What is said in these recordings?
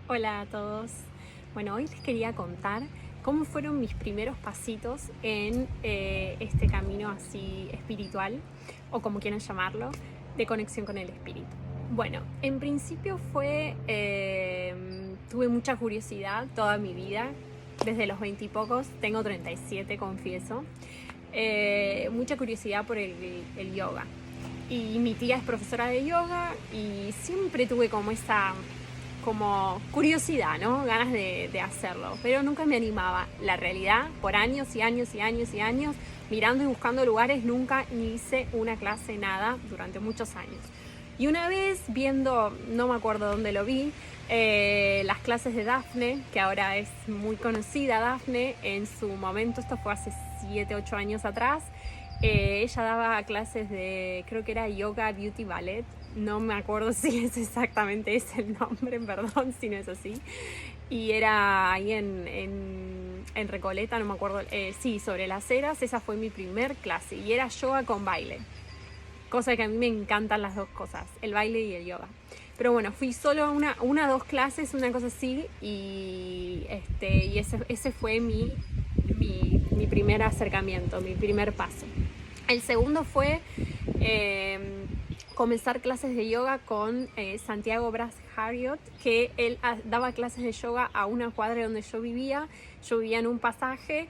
Hola a todos. Bueno, hoy les quería contar cómo fueron mis primeros pasitos en este camino así espiritual, o como quieran llamarlo, de conexión con el espíritu. Bueno, en principio tuve mucha curiosidad toda mi vida, desde los 20 y pocos, tengo 37, confieso, mucha curiosidad por el yoga. Y mi tía es profesora de yoga y siempre tuve como esa curiosidad, ¿no? Ganas de hacerlo, pero nunca me animaba. La realidad, por años y años y años y años, mirando y buscando lugares, nunca ni hice una clase, nada, durante muchos años. Y una vez viendo, no me acuerdo dónde lo vi, las clases de Dafne, que ahora es muy conocida Dafne, en su momento, esto fue hace 7, 8 años atrás, ella daba clases de, creo que era Yoga Beauty Ballet, no me acuerdo si es exactamente ese el nombre, perdón si no es así, y era ahí en Recoleta, no me acuerdo, sí, sobre las Heras. Esa fue mi primer clase y era yoga con baile, cosa que a mí me encantan las dos cosas, el baile y el yoga. Pero bueno, fui solo a una 2 clases, una cosa así, y ese fue mi primer acercamiento, mi primer paso. El segundo fue eh, comenzar clases de yoga con Santiago Bras Harriot, que él daba clases de yoga a una cuadra donde yo vivía. Yo vivía en un pasaje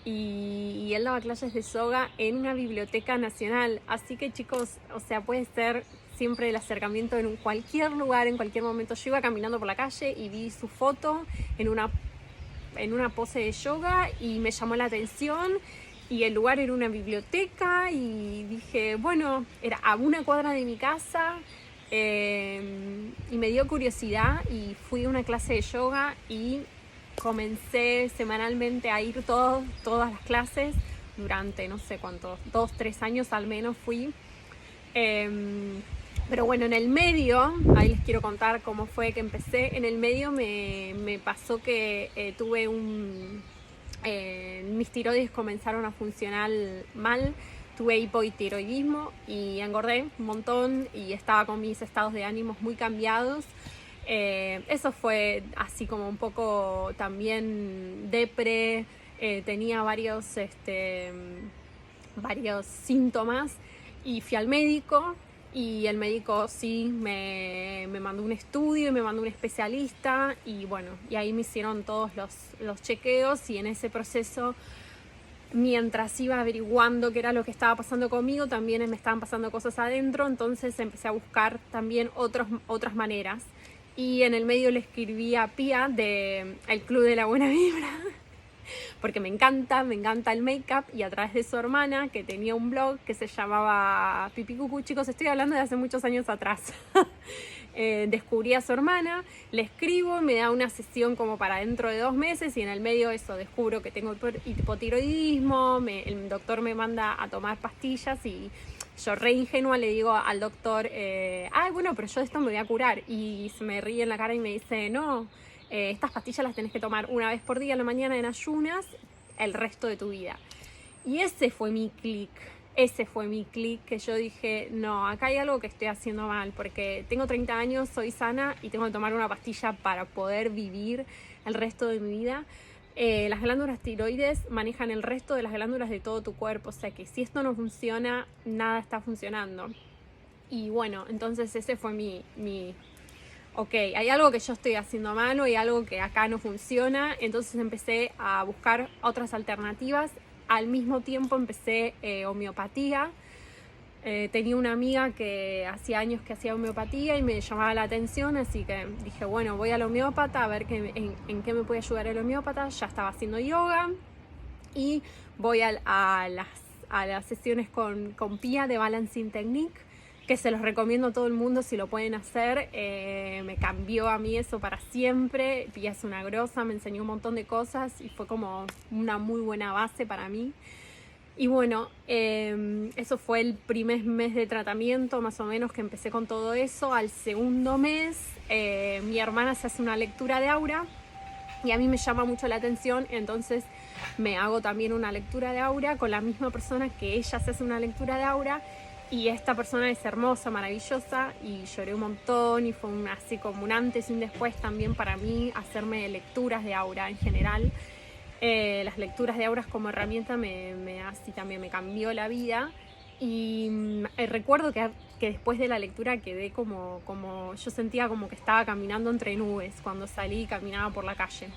y él daba clases de yoga en una biblioteca nacional. Así que chicos, o sea, puede ser siempre el acercamiento en cualquier lugar, en cualquier momento. Yo iba caminando por la calle y vi su foto en una pose de yoga y me llamó la atención, y el lugar era una biblioteca y dije, bueno, era a una cuadra de mi casa, y me dio curiosidad y fui a una clase de yoga y comencé semanalmente a ir todas las clases durante no sé cuántos, 2, 3 años al menos fui. Pero bueno, en el medio, ahí les quiero contar cómo fue que empecé. En el medio me pasó que mis tiroides comenzaron a funcionar mal. Tuve hipotiroidismo y engordé un montón y estaba con mis estados de ánimos muy cambiados. Eso fue así como un poco también depre. Tenía varios síntomas y fui al médico, y el médico sí me mandó un estudio y me mandó un especialista, y bueno, y ahí me hicieron todos los chequeos, y en ese proceso, mientras iba averiguando qué era lo que estaba pasando conmigo, también me estaban pasando cosas adentro. Entonces empecé a buscar también otras maneras, y en el medio le escribí a Pía de El Club de la Buena Vibra, porque me encanta el make-up, y a través de su hermana, que tenía un blog que se llamaba Pipi Cucu, chicos, estoy hablando de hace muchos años atrás, descubrí a su hermana, le escribo, me da una sesión como para dentro de 2 meses, y en el medio eso descubro que tengo hipotiroidismo, el doctor me manda a tomar pastillas, y yo re ingenua le digo al doctor, bueno, pero yo de esto me voy a curar, y se me ríe en la cara y me dice, no, estas pastillas las tenés que tomar una vez por día a la mañana en ayunas el resto de tu vida. Y ese fue mi clic que yo dije, no, acá hay algo que estoy haciendo mal, porque tengo 30 años, soy sana y tengo que tomar una pastilla para poder vivir el resto de mi vida. Las glándulas tiroides manejan el resto de las glándulas de todo tu cuerpo, o sea que si esto no funciona, nada está funcionando. Y bueno, entonces ese fue ok, hay algo que yo estoy haciendo mal, o hay algo que acá no funciona. Entonces empecé a buscar otras alternativas. Al mismo tiempo empecé homeopatía. Tenía una amiga que hacía años que hacía homeopatía y me llamaba la atención, así que dije, bueno, voy al homeópata a ver en qué me puede ayudar el homeópata. Ya estaba haciendo yoga y voy a las sesiones con Pía de Balancing Technique, que se los recomiendo a todo el mundo si lo pueden hacer. Me cambió a mí eso para siempre. Pía es una grosa, me enseñó un montón de cosas y fue como una muy buena base para mí. Y bueno, eso fue el primer mes de tratamiento, más o menos, que empecé con todo eso. Al segundo mes, mi hermana se hace una lectura de aura y a mí me llama mucho la atención, entonces me hago también una lectura de aura con la misma persona que ella se hace una lectura de aura. Y esta persona es hermosa, maravillosa, y lloré un montón y fue así como un antes y un después también para mí hacerme lecturas de aura en general. Las lecturas de auras como herramienta así también me cambió la vida. Y recuerdo que después de la lectura quedé como yo sentía como que estaba caminando entre nubes cuando salí y caminaba por la calle.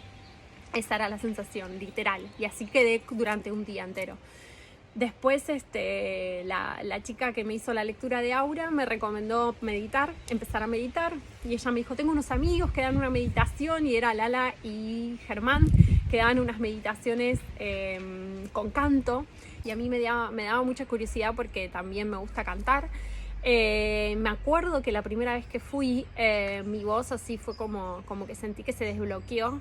Esa era la sensación, literal. Y así quedé durante un día entero. Después la chica que me hizo la lectura de aura me recomendó empezar a meditar, y ella me dijo, tengo unos amigos que dan una meditación, y era Lala y Germán, que dan unas meditaciones con canto, y a mí me daba mucha curiosidad porque también me gusta cantar. Me acuerdo que la primera vez que fui, mi voz así fue como que sentí que se desbloqueó.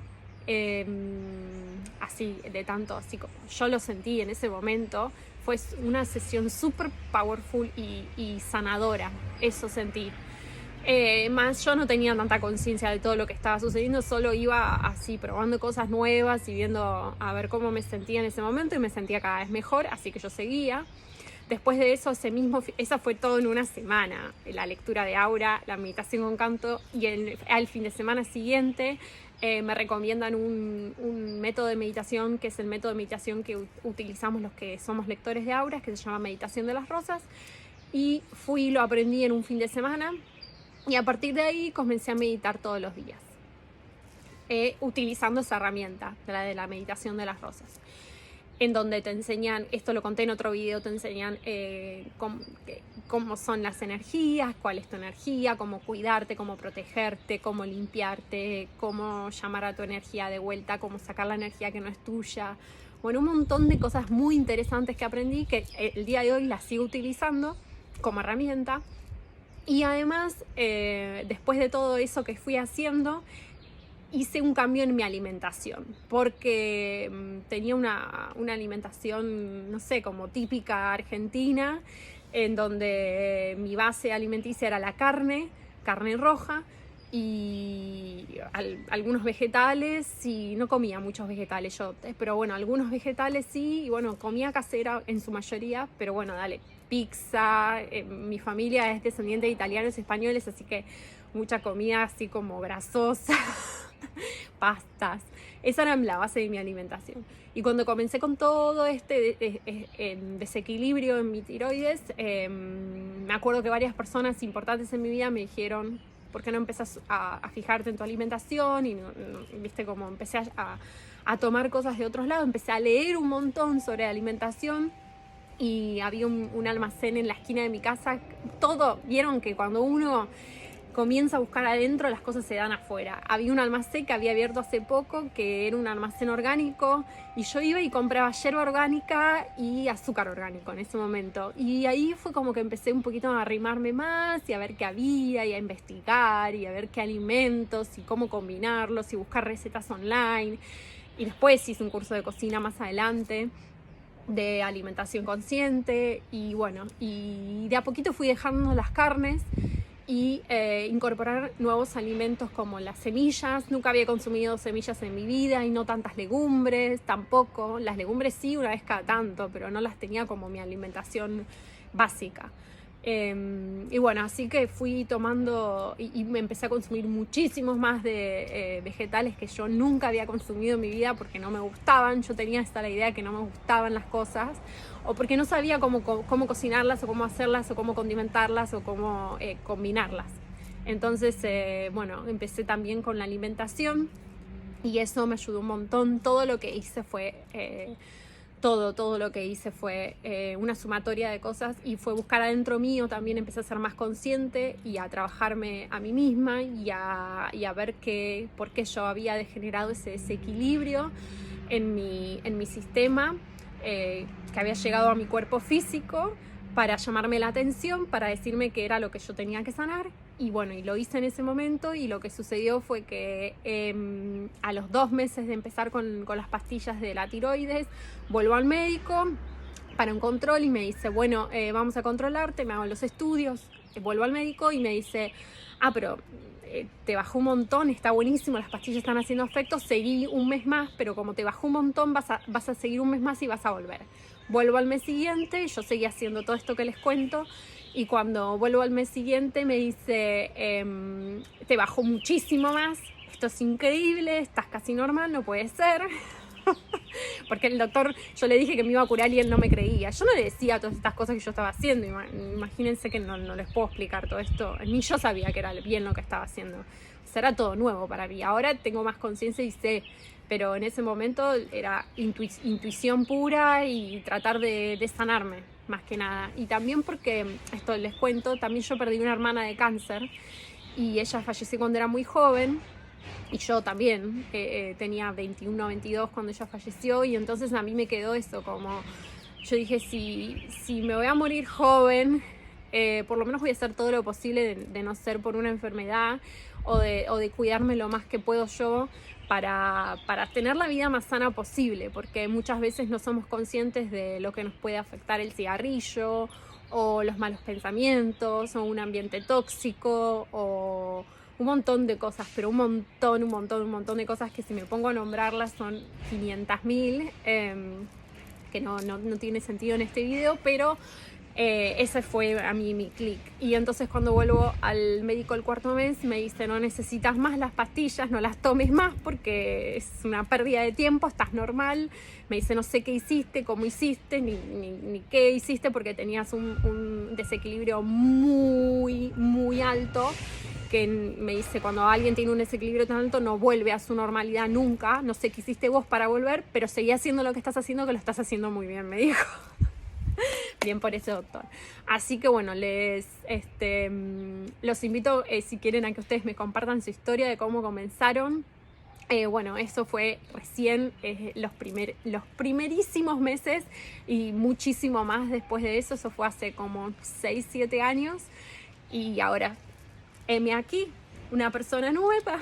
Así de tanto, así como yo lo sentí en ese momento, fue una sesión súper powerful y sanadora, eso sentí. Más yo no tenía tanta conciencia de todo lo que estaba sucediendo, solo iba así probando cosas nuevas y viendo a ver cómo me sentía en ese momento, y me sentía cada vez mejor, así que yo seguía. Después de eso, esa fue todo en una semana, la lectura de aura, la meditación con canto, y al fin de semana siguiente me recomiendan un método de meditación, que es el método de meditación que utilizamos los que somos lectores de auras, que se llama Meditación de las Rosas, y lo aprendí en un fin de semana, y a partir de ahí comencé a meditar todos los días, utilizando esa herramienta, la de la meditación de las rosas, en donde te enseñan, esto lo conté en otro video, te enseñan cómo son las energías, cuál es tu energía, cómo cuidarte, cómo protegerte, cómo limpiarte, cómo llamar a tu energía de vuelta, cómo sacar la energía que no es tuya. Bueno, un montón de cosas muy interesantes que aprendí, que el día de hoy las sigo utilizando como herramienta. Y además, después de todo eso que fui haciendo, hice un cambio en mi alimentación, porque tenía una alimentación, no sé, como típica argentina, en donde mi base alimenticia era la carne roja, y algunos vegetales, y no comía muchos vegetales yo, pero bueno, algunos vegetales sí, y bueno, comía casera en su mayoría, pero bueno, pizza, mi familia es descendiente de italianos y españoles, así que mucha comida así como grasosa, pastas. Esa era la base de mi alimentación. Y cuando comencé con todo desequilibrio en mi tiroides, me acuerdo que varias personas importantes en mi vida me dijeron, ¿por qué no empezás a fijarte en tu alimentación? Y viste, como empecé a tomar cosas de otros lados, empecé a leer un montón sobre alimentación. Y había un almacén en la esquina de mi casa. Vieron que cuando uno comienza a buscar adentro, las cosas se dan afuera. Había un almacén que había abierto hace poco, que era un almacén orgánico, y yo iba y compraba yerba orgánica y azúcar orgánico en ese momento. Y ahí fue como que empecé un poquito a arrimarme más y a ver qué había, y a investigar, y a ver qué alimentos y cómo combinarlos, y buscar recetas online. Y después hice un curso de cocina más adelante, de alimentación consciente, y bueno, y de a poquito fui dejando las carnes y incorporar nuevos alimentos como las semillas. Nunca había consumido semillas en mi vida, y no tantas legumbres tampoco. Las legumbres sí, una vez cada tanto, pero no las tenía como mi alimentación básica. Y bueno, así que fui tomando y me empecé a consumir muchísimos más de vegetales que yo nunca había consumido en mi vida, porque no me gustaban. Yo tenía la idea de que no me gustaban las cosas, o porque no sabía cómo cocinarlas, o cómo hacerlas, o cómo condimentarlas, o cómo combinarlas. Entonces, bueno, empecé también con la alimentación, y eso me ayudó un montón. Todo lo que hice fue todo lo que hice fue una sumatoria de cosas, y fue buscar adentro mío. También empecé a ser más consciente y a trabajarme a mí misma, y a ver por qué yo había degenerado ese desequilibrio en mi sistema, que había llegado a mi cuerpo físico para llamarme la atención, para decirme que era lo que yo tenía que sanar. Y bueno, y lo hice en ese momento, y lo que sucedió fue que a los 2 meses de empezar con las pastillas de la tiroides, vuelvo al médico para un control, y me dice, bueno, vamos a controlarte, me hago los estudios, vuelvo al médico y me dice, pero te bajó un montón, está buenísimo, las pastillas están haciendo efecto, seguí un mes más, pero como te bajó un montón, vas a seguir un mes más y vas a volver. Vuelvo al mes siguiente, yo seguí haciendo todo esto que les cuento, Y cuando vuelvo al mes siguiente me dice, te bajó muchísimo más, esto es increíble, estás casi normal, no puede ser. Porque el doctor, yo le dije que me iba a curar y él no me creía. Yo no le decía todas estas cosas que yo estaba haciendo. Imagínense que no les puedo explicar todo esto. Ni yo sabía que era bien lo que estaba haciendo. O sea, era todo nuevo para mí. Ahora tengo más conciencia y sé, pero en ese momento era intuición pura y tratar de sanarme, más que nada. Y también porque, esto les cuento, también yo perdí una hermana de cáncer y ella falleció cuando era muy joven. Y yo también tenía 21 o 22 cuando ella falleció, y entonces a mí me quedó eso, como yo dije, si me voy a morir joven, por lo menos voy a hacer todo lo posible de no ser por una enfermedad o de cuidarme lo más que puedo yo para tener la vida más sana posible, porque muchas veces no somos conscientes de lo que nos puede afectar el cigarrillo o los malos pensamientos o un ambiente tóxico o un montón de cosas, pero un montón de cosas que si me pongo a nombrarlas son 500.000, que no tiene sentido en este video, pero ese fue a mí mi clic. Y entonces cuando vuelvo al médico el cuarto mes me dice, no necesitas más las pastillas, no las tomes más porque es una pérdida de tiempo, estás normal. Me dice, no sé qué hiciste, cómo hiciste, ni qué hiciste, porque tenías un desequilibrio muy alto, que me dice, cuando alguien tiene un desequilibrio tan alto no vuelve a su normalidad nunca. No sé qué hiciste vos para volver, pero seguí haciendo lo que estás haciendo, que lo estás haciendo muy bien, me dijo. Bien por ese doctor. Así que bueno, los invito, si quieren, a que ustedes me compartan su historia de cómo comenzaron. Bueno, eso fue recién los primerísimos meses, y muchísimo más después de eso. Eso fue hace como 6, 7 años. Y ahora, heme aquí, una persona nueva.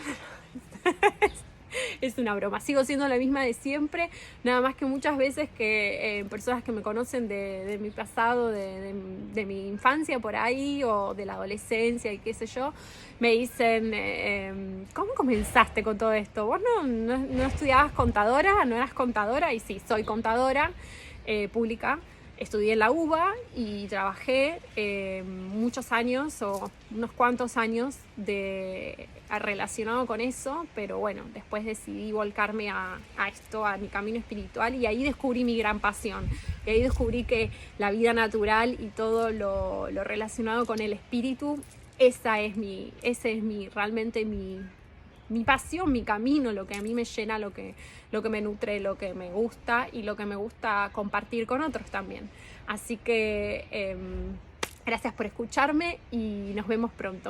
Es una broma, sigo siendo la misma de siempre, nada más que muchas veces que personas que me conocen de mi pasado, de mi infancia por ahí, o de la adolescencia y qué sé yo, me dicen, ¿cómo comenzaste con todo esto? ¿Vos no estudiabas contadora? ¿No eras contadora? Y sí, soy contadora pública. Estudié en la UBA y trabajé muchos años, o unos cuantos años relacionado con eso, pero bueno, después decidí volcarme a esto, a mi camino espiritual, y ahí descubrí mi gran pasión. Y ahí descubrí que la vida natural y todo lo relacionado con el espíritu, ese es realmente mi pasión, mi camino, lo que a mí me llena, lo que me nutre, lo que me gusta y lo que me gusta compartir con otros también. Así que gracias por escucharme y nos vemos pronto.